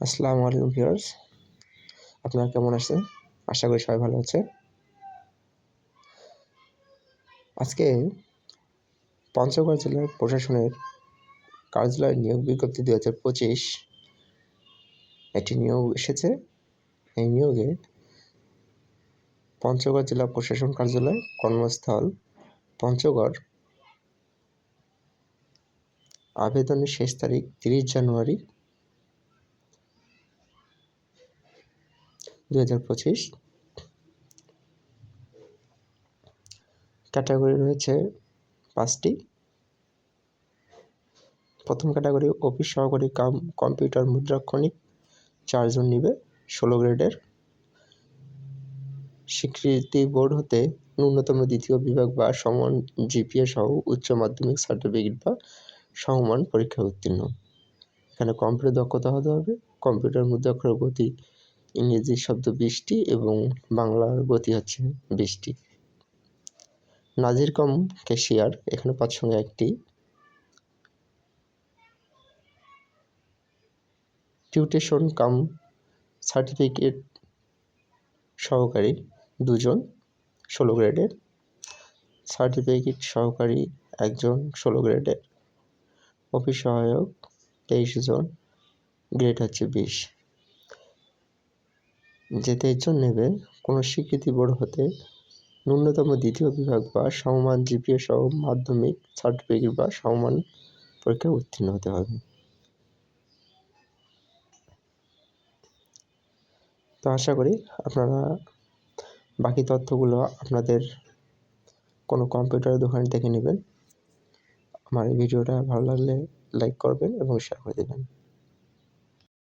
আসসালামু আলাইকুম ভিউয়ার্স, আপনারা কেমন আছেন? আশা করি সবাই ভালো আছে। আজকে পঞ্চগড় জেলার প্রশাসনের কার্যালয়ের নিয়োগ বিজ্ঞপ্তি 2025 একটি নিয়োগ এসেছে। এই নিয়োগে পঞ্চগড় জেলা প্রশাসন কার্যালয়, কর্মস্থল পঞ্চগড়। আবেদনের শেষ তারিখ 30 জানুয়ারি 2025। ক্যাটাগরি রয়েছে 5টি। প্রথম ক্যাটাগরি অফিস সহকারী কাম কম্পিউটার মুদ্রাক্ষরিক, 4 জন নিবে, 16 গ্রেডের। স্বীকৃতি বোর্ড হতে ন্যূনতম দ্বিতীয় বিভাগ বা সমান জিপিএ সহ উচ্চ মাধ্যমিক সার্টিফিকেট বা সমমান পরীক্ষায় উত্তীর্ণ। এখানে কম্পিউটার দক্ষতা হতে হবে। কম্পিউটার মুদ্রাক্ষরের গতি ইংরেজি শব্দ 20টি এবং বাংলার গতি হচ্ছে 20টি। নাজির কম ক্যাশিয়ার, এখানে 5 সঙ্গে 1টি। টিউটেশন কাম সার্টিফিকেট সহকারী 2 জন, 16 গ্রেডের। সার্টিফিকেট সহকারী 1 জন, 16 গ্রেডের। অফিস সহায়ক 23 জন, গ্রেড হচ্ছে 20। যে 23 জন নেবে, কোনো স্বীকৃতি বোর্ড হতে ন্যূনতম দ্বিতীয় বিভাগ বা সমমান জিপিএ সহ মাধ্যমিক সার্টিফিকেট বা সমমান পরীক্ষায় উত্তীর্ণ হতে হবে। তো আশা করি আপনারা বাকি তথ্যগুলো আপনাদের কোনো কম্পিউটারের দোকানে দেখে নেবেন। আমার এই ভিডিওটা ভালো লাগলে লাইক করবেন এবং শেয়ার করে দেবেন।